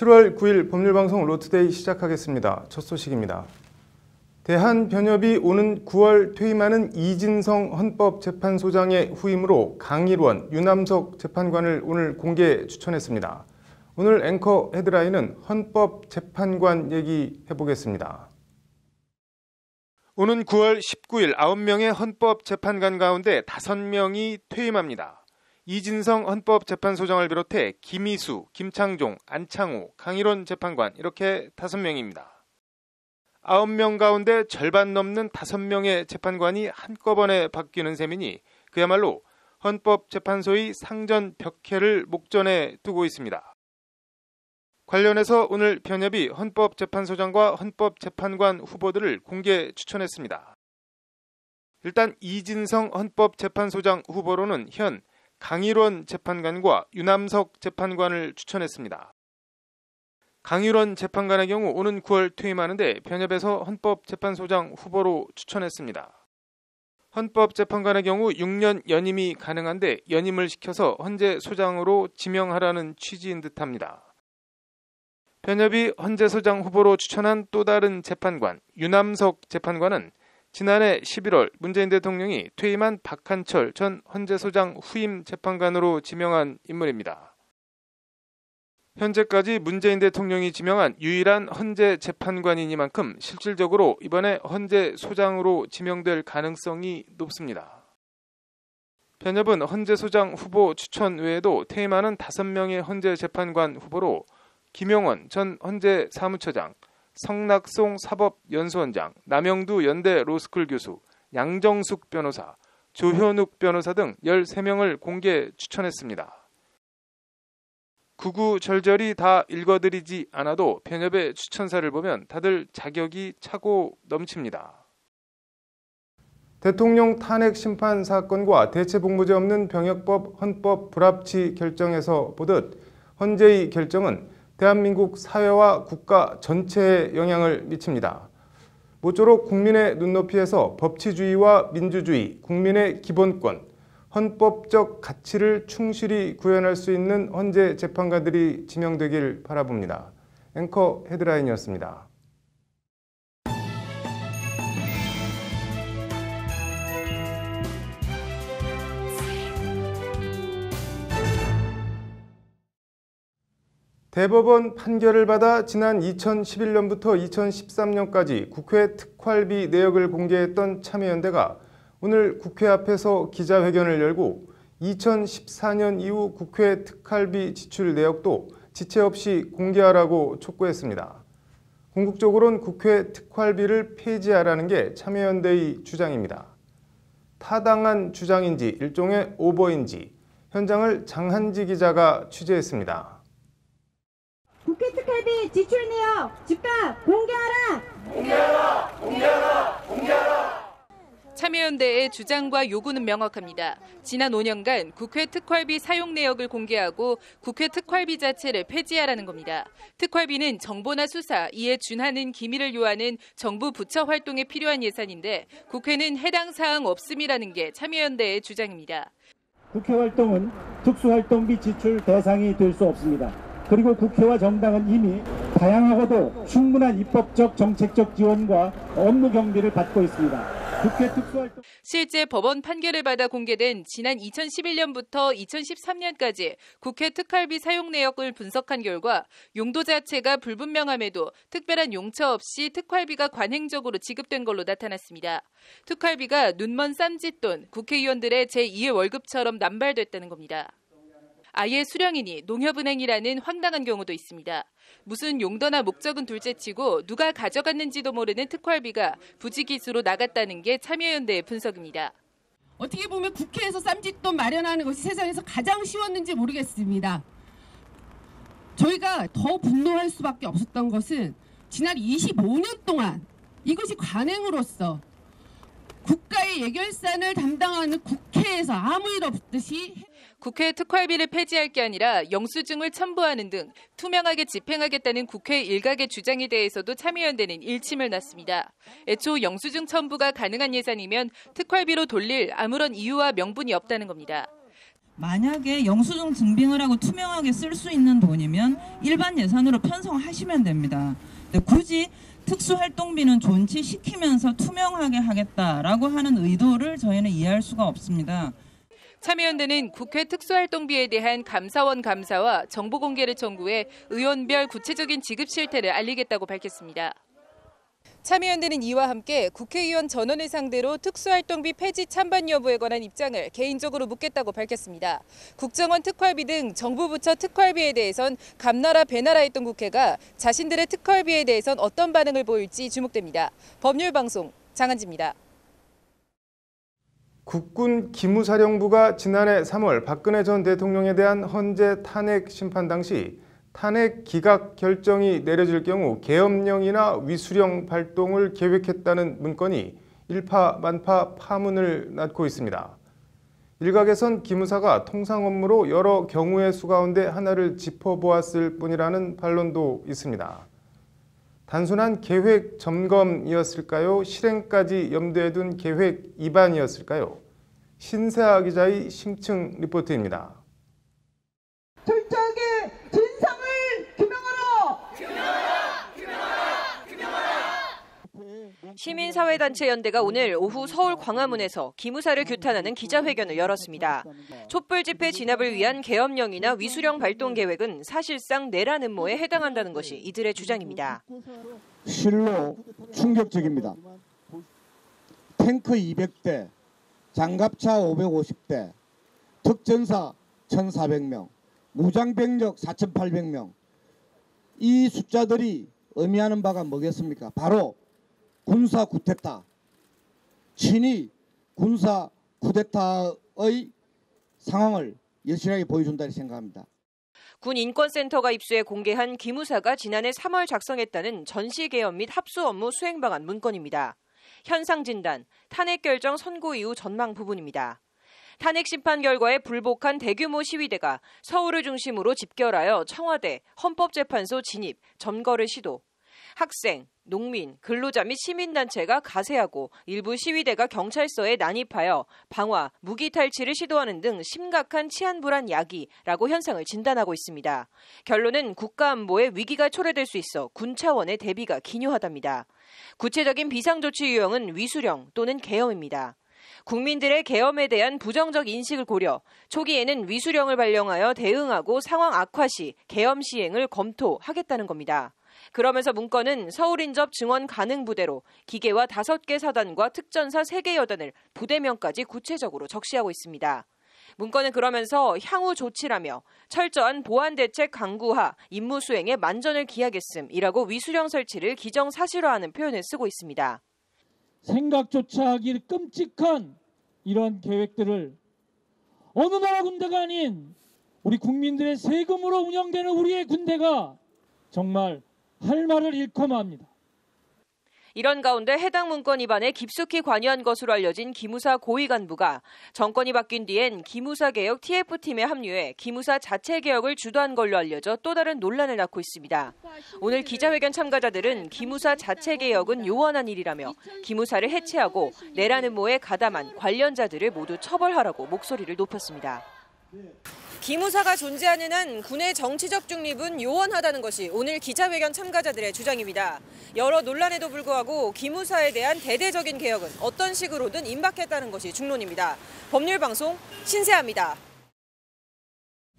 7월 9일 법률방송 로투데이 시작하겠습니다. 첫 소식입니다. 대한변협이 오는 9월 퇴임하는 이진성 헌법재판소장의 후임으로 강일원, 유남석 재판관을 오늘 공개 추천했습니다. 오늘 앵커 헤드라인은 헌법재판관 얘기해보겠습니다. 오는 9월 19일 9명의 헌법재판관 가운데 5명이 퇴임합니다. 이진성 헌법재판소장을 비롯해 김희수, 김창종, 안창호, 강일원 재판관 이렇게 5명입니다. 9명 가운데 절반 넘는 5명의 재판관이 한꺼번에 바뀌는 셈이니 그야말로 헌법재판소의 상전 벽해를 목전에 두고 있습니다. 관련해서 오늘 변협이 헌법재판소장과 헌법재판관 후보들을 공개 추천했습니다. 일단 이진성 헌법재판소장 후보로는 현 강일원 재판관과 유남석 재판관을 추천했습니다. 강일원 재판관의 경우 오는 9월 퇴임하는데 변협에서 헌법재판소장 후보로 추천했습니다. 헌법재판관의 경우 6년 연임이 가능한데 연임을 시켜서 헌재 소장으로 지명하라는 취지인 듯합니다. 변협이 헌재 소장 후보로 추천한 또 다른 재판관 유남석 재판관은 지난해 11월 문재인 대통령이 퇴임한 박한철 전 헌재소장 후임 재판관으로 지명한 인물입니다. 현재까지 문재인 대통령이 지명한 유일한 헌재 재판관이니만큼 실질적으로 이번에 헌재소장으로 지명될 가능성이 높습니다. 변협은 헌재소장 후보 추천 외에도 퇴임하는 5명의 헌재 재판관 후보로 김용원 전 헌재 사무처장, 성낙송 사법연수원장, 남영두 연대 로스쿨 교수, 양정숙 변호사, 조현욱 변호사 등 13명을 공개 추천했습니다. 구구절절히 다 읽어드리지 않아도 변협의 추천사를 보면 다들 자격이 차고 넘칩니다. 대통령 탄핵 심판 사건과 대체복무제 없는 병역법 헌법 불합치 결정에서 보듯 헌재의 결정은 대한민국 사회와 국가 전체에 영향을 미칩니다. 모쪼록 국민의 눈높이에서 법치주의와 민주주의, 국민의 기본권, 헌법적 가치를 충실히 구현할 수 있는 헌재 재판관들이 지명되길 바라봅니다. 앵커 헤드라인이었습니다. 대법원 판결을 받아 지난 2011년부터 2013년까지 국회 특활비 내역을 공개했던 참여연대가 오늘 국회 앞에서 기자회견을 열고 2014년 이후 국회 특활비 지출 내역도 지체 없이 공개하라고 촉구했습니다. 궁극적으로는 국회 특활비를 폐지하라는 게 참여연대의 주장입니다. 타당한 주장인지 일종의 오버인지 현장을 장한지 기자가 취재했습니다. 국회 특활비 지출 내역 즉각 공개하라! 공개하라! 공개하라! 공개하라! 참여연대의 주장과 요구는 명확합니다. 지난 5년간 국회 특활비 사용 내역을 공개하고 국회 특활비 자체를 폐지하라는 겁니다. 특활비는 정보나 수사, 이에 준하는 기밀을 요하는 정부 부처 활동에 필요한 예산인데 국회는 해당 사항 없음이라는 게 참여연대의 주장입니다. 국회 활동은 특수활동비 지출 대상이 될 수 없습니다. 그리고 국회와 정당은 이미 다양하고도 충분한 입법적 정책적 지원과 업무 경비를 받고 있습니다. 국회 특수활동... 실제 법원 판결을 받아 공개된 지난 2011년부터 2013년까지 국회 특활비 사용 내역을 분석한 결과 용도 자체가 불분명함에도 특별한 용처 없이 특활비가 관행적으로 지급된 걸로 나타났습니다. 특활비가 눈먼 쌈짓돈, 국회의원들의 제2의 월급처럼 남발됐다는 겁니다. 아예 수령인이 농협은행이라는 황당한 경우도 있습니다. 무슨 용도나 목적은 둘째치고 누가 가져갔는지도 모르는 특활비가 부지기수로 나갔다는 게 참여연대의 분석입니다. 어떻게 보면 국회에서 쌈짓돈 마련하는 것이 세상에서 가장 쉬웠는지 모르겠습니다. 저희가 더 분노할 수밖에 없었던 것은 지난 25년 동안 이것이 관행으로서 국가의 예결산을 담당하는 국회에서 아무 일 없듯이 국회 특활비를 폐지할 게 아니라 영수증을 첨부하는 등 투명하게 집행하겠다는 국회 일각의 주장에 대해서도 참여연대는 일침을 놨습니다. 애초 영수증 첨부가 가능한 예산이면 특활비로 돌릴 아무런 이유와 명분이 없다는 겁니다. 만약에 영수증 증빙을 하고 투명하게 쓸 수 있는 돈이면 일반 예산으로 편성하시면 됩니다. 근데 굳이 특수활동비는 존치시키면서 투명하게 하겠다라고 하는 의도를 저희는 이해할 수가 없습니다. 참여연대는 국회 특수활동비에 대한 감사원 감사와 정보 공개를 청구해 의원별 구체적인 지급 실태를 알리겠다고 밝혔습니다. 참여연대는 이와 함께 국회의원 전원을 상대로 특수활동비 폐지 찬반 여부에 관한 입장을 개인적으로 묻겠다고 밝혔습니다. 국정원 특활비 등 정부 부처 특활비에 대해선 감나라 배나라 했던 국회가 자신들의 특활비에 대해선 어떤 반응을 보일지 주목됩니다. 법률방송 장한지입니다. 국군 기무사령부가 지난해 3월 박근혜 전 대통령에 대한 헌재 탄핵 심판 당시 탄핵 기각 결정이 내려질 경우 계엄령이나 위수령 발동을 계획했다는 문건이 일파만파 파문을 낳고 있습니다. 일각에선 기무사가 통상 업무로 여러 경우의 수 가운데 하나를 짚어보았을 뿐이라는 반론도 있습니다. 단순한 계획 점검이었을까요? 실행까지 염두에 둔 계획 위반이었을까요? 신세아 기자의 심층 리포트입니다. 철저하게 진상을 규명하라! 시민사회단체연대가 오늘 오후 서울 광화문에서 기무사를 규탄하는 기자회견을 열었습니다. 촛불 집회 진압을 위한 계엄령이나 위수령 발동 계획은 사실상 내란 음모에 해당한다는 것이 이들의 주장입니다. 실로 충격적입니다. 탱크 200대, 장갑차 550대, 특전사 1,400명, 무장병력 4,800명. 이 숫자들이 의미하는 바가 뭐겠습니까? 바로 군사 쿠데타, 친위 군사 쿠데타의 상황을 여실하게 보여준다고 생각합니다. 군인권센터가 입수해 공개한 기무사가 지난해 3월 작성했다는 전시개엄 및 합수 업무 수행 방안 문건입니다. 현상 진단, 탄핵 결정 선고 이후 전망 부분입니다. 탄핵 심판 결과에 불복한 대규모 시위대가 서울을 중심으로 집결하여 청와대, 헌법재판소 진입, 점거를 시도. 학생, 농민, 근로자 및 시민단체가 가세하고 일부 시위대가 경찰서에 난입하여 방화, 무기 탈취를 시도하는 등 심각한 치안불안 야기라고 현상을 진단하고 있습니다. 결론은 국가안보에 위기가 초래될 수 있어 군 차원의 대비가 기묘하답니다. 구체적인 비상조치 유형은 위수령 또는 계엄입니다. 국민들의 계엄에 대한 부정적 인식을 고려, 초기에는 위수령을 발령하여 대응하고 상황 악화 시 계엄 시행을 검토하겠다는 겁니다. 그러면서 문건은 서울 인접 증원 가능 부대로 기계와 5개 사단과 특전사 3개 여단을 부대명까지 구체적으로 적시하고 있습니다. 문건은 그러면서 향후 조치라며 철저한 보안 대책 강구하 임무 수행에 만전을 기하겠음이라고 위수령 설치를 기정사실화하는 표현을 쓰고 있습니다. 생각조차 하기 끔찍한 이런 계획들을 어느 나라 군대가 아닌 우리 국민들의 세금으로 운영되는 우리의 군대가 정말 할 말을 잃고 맙니다. 이런 가운데 해당 문건 위반에 깊숙이 관여한 것으로 알려진 기무사 고위 간부가 정권이 바뀐 뒤엔 기무사 개혁 TF팀에 합류해 기무사 자체 개혁을 주도한 걸로 알려져 또 다른 논란을 낳고 있습니다. 오늘 기자회견 참가자들은 기무사 자체 개혁은 요원한 일이라며 기무사를 해체하고 내란 음모에 가담한 관련자들을 모두 처벌하라고 목소리를 높였습니다. 기무사가 존재하는 한 군의 정치적 중립은 요원하다는 것이 오늘 기자회견 참가자들의 주장입니다. 여러 논란에도 불구하고 기무사에 대한 대대적인 개혁은 어떤 식으로든 임박했다는 것이 중론입니다. 법률방송 신세아입니다.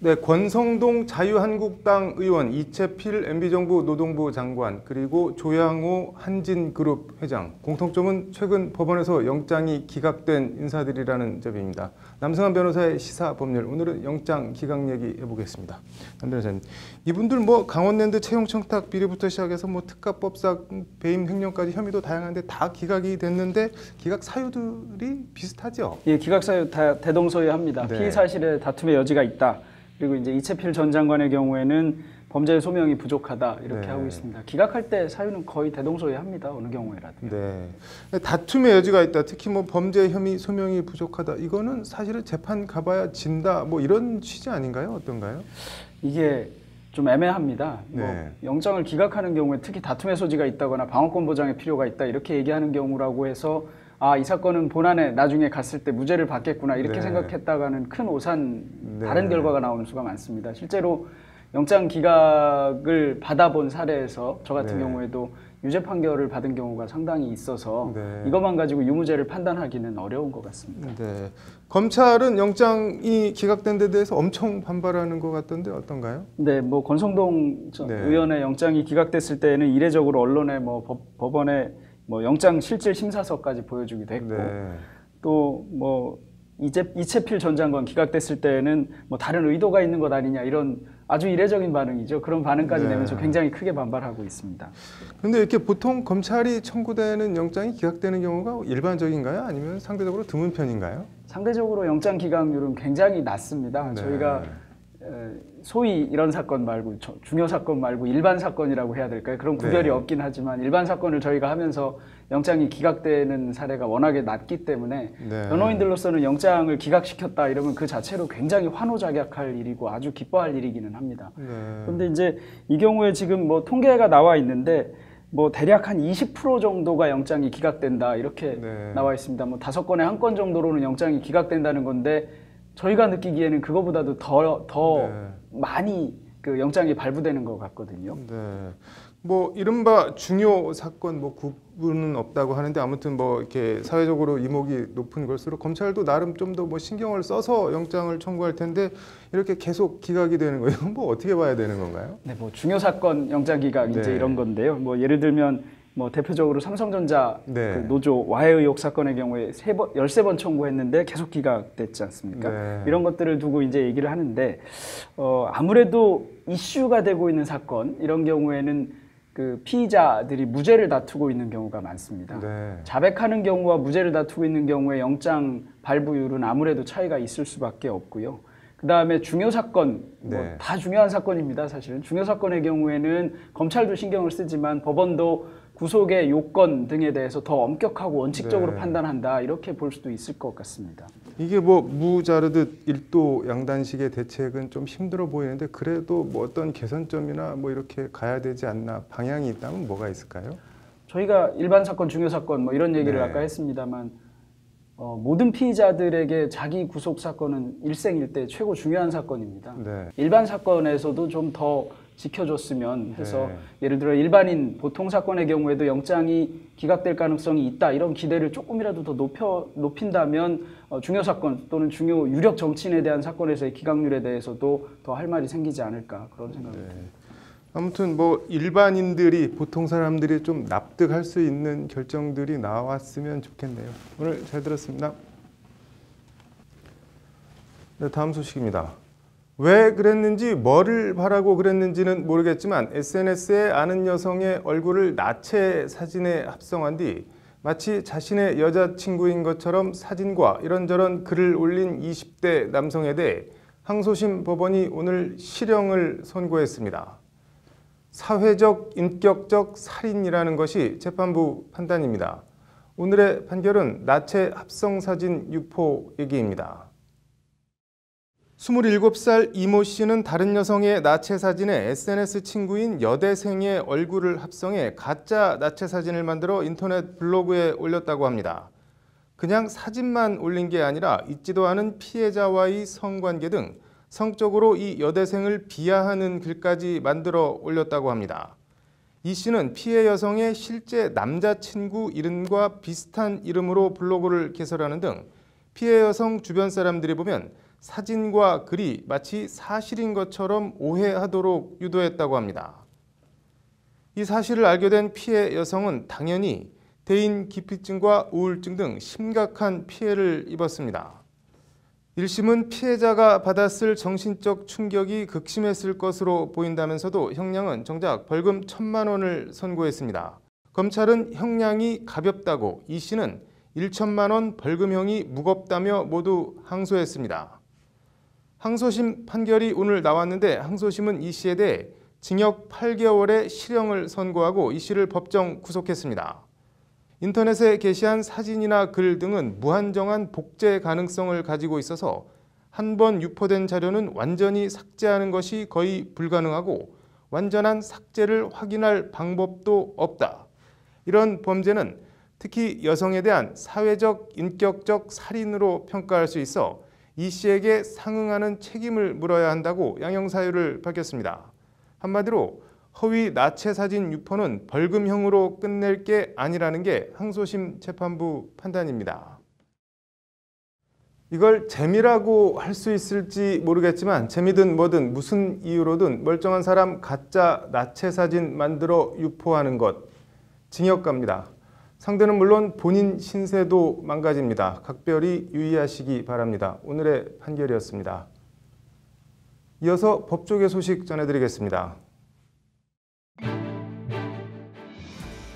네, 권성동 자유한국당 의원, 이채필 MB정부 노동부 장관, 그리고 조양호 한진그룹 회장. 공통점은 최근 법원에서 영장이 기각된 인사들이라는 점입니다. 남승환 변호사의 시사법률, 오늘은 영장 기각 얘기 해보겠습니다. 남 변호사님, 이분들 강원랜드 채용 청탁 비리부터 시작해서 특가법상 배임 횡령까지 혐의도 다양한데 다 기각이 됐는데 기각 사유들이 비슷하죠? 예, 기각 사유 다 대동소이합니다. 네. 피의 사실에 다툼의 여지가 있다. 그리고 이제 이채필 전 장관의 경우에는 범죄 소명이 부족하다 이렇게 네. 하고 있습니다. 기각할 때 사유는 거의 대동소이합니다. 어느 경우에라도. 네. 다툼의 여지가 있다. 특히 범죄 혐의 소명이 부족하다. 이거는 사실은 재판 가봐야 진다. 이런 취지 아닌가요? 어떤가요? 이게 좀 애매합니다. 네. 영장을 기각하는 경우에 특히 다툼의 소지가 있다거나 방어권 보장의 필요가 있다 이렇게 얘기하는 경우라고 해서 이 사건은 본안에 나중에 갔을 때 무죄를 받겠구나 이렇게 네. 생각했다가는 큰 오산 네. 다른 결과가 나오는 수가 많습니다. 실제로 영장 기각을 받아본 사례에서 저 같은 네. 경우에도 유죄 판결을 받은 경우가 상당히 있어서 네. 이것만 가지고 유무죄를 판단하기는 어려운 것 같습니다. 네. 검찰은 영장이 기각된 데 대해서 엄청 반발하는 것 같던데 어떤가요? 네, 뭐 권성동 네. 의원의 영장이 기각됐을 때에는 이례적으로 언론에 뭐 법원에 뭐 영장 실질 심사서까지 보여주기도 했고 네. 또 뭐 이채필 전 장관 기각됐을 때에는 뭐 다른 의도가 있는 것 아니냐 이런 아주 이례적인 반응이죠. 그런 반응까지 네. 내면서 굉장히 크게 반발하고 있습니다. 그런데 이렇게 보통 검찰이 청구되는 영장이 기각되는 경우가 일반적인가요? 아니면 상대적으로 드문 편인가요? 상대적으로 영장 기각률은 굉장히 낮습니다. 네. 저희가 소위 이런 사건 말고 중요 사건 말고 일반 사건이라고 해야 될까요? 그런 구별이 네. 없긴 하지만 일반 사건을 저희가 하면서 영장이 기각되는 사례가 워낙에 낮기 때문에 네. 변호인들로서는 영장을 기각시켰다 이러면 그 자체로 굉장히 환호작약할 일이고 아주 기뻐할 일이기는 합니다. 네. 그런데 이제 이 경우에 지금 뭐 통계가 나와 있는데 뭐 대략 한 20% 정도가 영장이 기각된다 이렇게 네. 나와 있습니다. 뭐 5건에 1건 정도로는 영장이 기각된다는 건데 저희가 느끼기에는 그거보다도 더 네. 많이 그 영장이 발부되는 것 같거든요. 네. 뭐 이른바 중요 사건 뭐 구분은 없다고 하는데 아무튼 뭐 이렇게 사회적으로 이목이 높은 걸수록 검찰도 나름 좀 더 뭐 신경을 써서 영장을 청구할 텐데 이렇게 계속 기각이 되는 거예요. 뭐 어떻게 봐야 되는 건가요? 네, 뭐 중요 사건 영장 기각 이제 네. 이런 건데요. 뭐 예를 들면 뭐 대표적으로 삼성전자 네. 그 노조 와해 의혹 사건의 경우에 13번 청구했는데 계속 기각됐지 않습니까? 네. 이런 것들을 두고 이제 얘기를 하는데 아무래도 이슈가 되고 있는 사건 이런 경우에는 그 피의자들이 무죄를 다투고 있는 경우가 많습니다. 네. 자백하는 경우와 무죄를 다투고 있는 경우에 영장 발부율은 아무래도 차이가 있을 수밖에 없고요. 그 다음에 중요 사건, 뭐 네. 다 중요한 사건입니다. 사실은 중요 사건의 경우에는 검찰도 신경을 쓰지만 법원도 구속의 요건 등에 대해서 더 엄격하고 원칙적으로 네. 판단한다 이렇게 볼 수도 있을 것 같습니다. 이게 뭐 무자르듯 일도 양단식의 대책은 좀 힘들어 보이는데 그래도 뭐 어떤 개선점이나 뭐 이렇게 가야 되지 않나 방향이 있다면 뭐가 있을까요? 저희가 일반 사건, 중요 사건 뭐 이런 얘기를 네. 아까 했습니다만 모든 피의자들에게 자기 구속 사건은 일생일대 최고 중요한 사건입니다. 네. 일반 사건에서도 좀 더 지켜줬으면 해서 네. 예를 들어 일반인 보통 사건의 경우에도 영장이 기각될 가능성이 있다 이런 기대를 조금이라도 더 높인다면 중요 사건 또는 중요 유력 정치인에 대한 사건에서의 기각률에 대해서도 더 할 말이 생기지 않을까 그런 생각입니다. 네. 아무튼 뭐 일반인들이 보통 사람들이 좀 납득할 수 있는 결정들이 나왔으면 좋겠네요. 오늘 잘 들었습니다. 네, 다음 소식입니다. 왜 그랬는지 뭐를 바라고 그랬는지는 모르겠지만 SNS에 아는 여성의 얼굴을 나체 사진에 합성한 뒤 마치 자신의 여자친구인 것처럼 사진과 이런저런 글을 올린 20대 남성에 대해 항소심 법원이 오늘 실형을 선고했습니다. 사회적, 인격적 살인이라는 것이 재판부 판단입니다. 오늘의 판결은 나체 합성사진 유포 얘기입니다. 27살 이모 씨는 다른 여성의 나체 사진에 SNS 친구인 여대생의 얼굴을 합성해 가짜 나체 사진을 만들어 인터넷 블로그에 올렸다고 합니다. 그냥 사진만 올린 게 아니라 있지도 않은 피해자와의 성관계 등 성적으로 이 여대생을 비하하는 글까지 만들어 올렸다고 합니다. 이 씨는 피해 여성의 실제 남자친구 이름과 비슷한 이름으로 블로그를 개설하는 등 피해 여성 주변 사람들이 보면 사진과 글이 마치 사실인 것처럼 오해하도록 유도했다고 합니다. 이 사실을 알게 된 피해 여성은 당연히 대인 기피증과 우울증 등 심각한 피해를 입었습니다. 1심은 피해자가 받았을 정신적 충격이 극심했을 것으로 보인다면서도 형량은 정작 벌금 1,000만 원을 선고했습니다. 검찰은 형량이 가볍다고, 이 씨는 1,000만 원 벌금형이 무겁다며 모두 항소했습니다. 항소심 판결이 오늘 나왔는데 항소심은 이 씨에 대해 징역 8개월의 실형을 선고하고 이 씨를 법정 구속했습니다. 인터넷에 게시한 사진이나 글 등은 무한정한 복제 가능성을 가지고 있어서 한 번 유포된 자료는 완전히 삭제하는 것이 거의 불가능하고 완전한 삭제를 확인할 방법도 없다. 이런 범죄는 특히 여성에 대한 사회적, 인격적 살인으로 평가할 수 있어 이 씨에게 상응하는 책임을 물어야 한다고 양형 사유를 밝혔습니다. 한마디로 허위 나체 사진 유포는 벌금형으로 끝낼 게 아니라는 게 항소심 재판부 판단입니다. 이걸 재미라고 할 수 있을지 모르겠지만 재미든 뭐든 무슨 이유로든 멀쩡한 사람 가짜 나체 사진 만들어 유포하는 것, 징역 갑니다. 상대는 물론 본인 신세도 망가집니다. 각별히 유의하시기 바랍니다. 오늘의 판결이었습니다. 이어서 법조계 소식 전해드리겠습니다.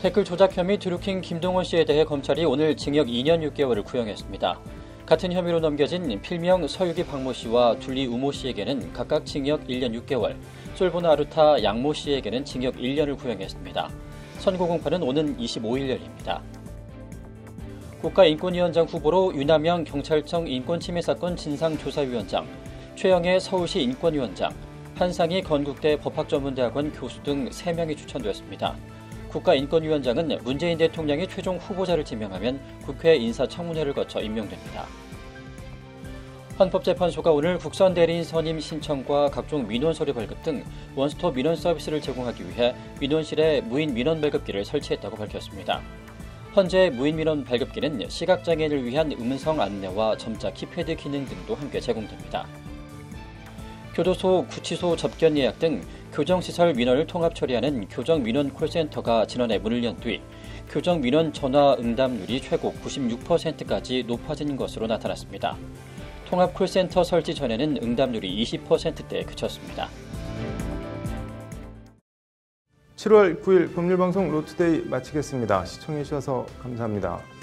댓글 조작 혐의 드루킹 김동원 씨에 대해 검찰이 오늘 징역 2년 6개월을 구형했습니다. 같은 혐의로 넘겨진 필명 서유기 박모 씨와 둘리 우모 씨에게는 각각 징역 1년 6개월, 솔보나 아루타 양모 씨에게는 징역 1년을 구형했습니다. 선고 공판은 오는 25일 열립니다. 국가인권위원장 후보로 유남영 경찰청 인권침해사건 진상조사위원장, 최영애 서울시 인권위원장, 한상희 건국대 법학전문대학원 교수 등 3명이 추천되었습니다. 국가인권위원장은 문재인 대통령이 최종 후보자를 지명하면 국회 인사청문회를 거쳐 임명됩니다. 헌법재판소가 오늘 국선 대리인 선임 신청과 각종 민원 서류 발급 등 원스톱 민원 서비스를 제공하기 위해 민원실에 무인 민원 발급기를 설치했다고 밝혔습니다. 현재 무인 민원 발급기는 시각장애인을 위한 음성 안내와 점자 키패드 기능 등도 함께 제공됩니다. 교도소, 구치소 접견 예약 등 교정시설 민원을 통합 처리하는 교정민원 콜센터가 지난해 문을 연 뒤 교정민원 전화 응답률이 최고 96%까지 높아진 것으로 나타났습니다. 통합 콜센터 설치 전에는 응답률이 20%대에 그쳤습니다. 7월 9일 법률방송 로투데이 마치겠습니다. 시청해주셔서 감사합니다.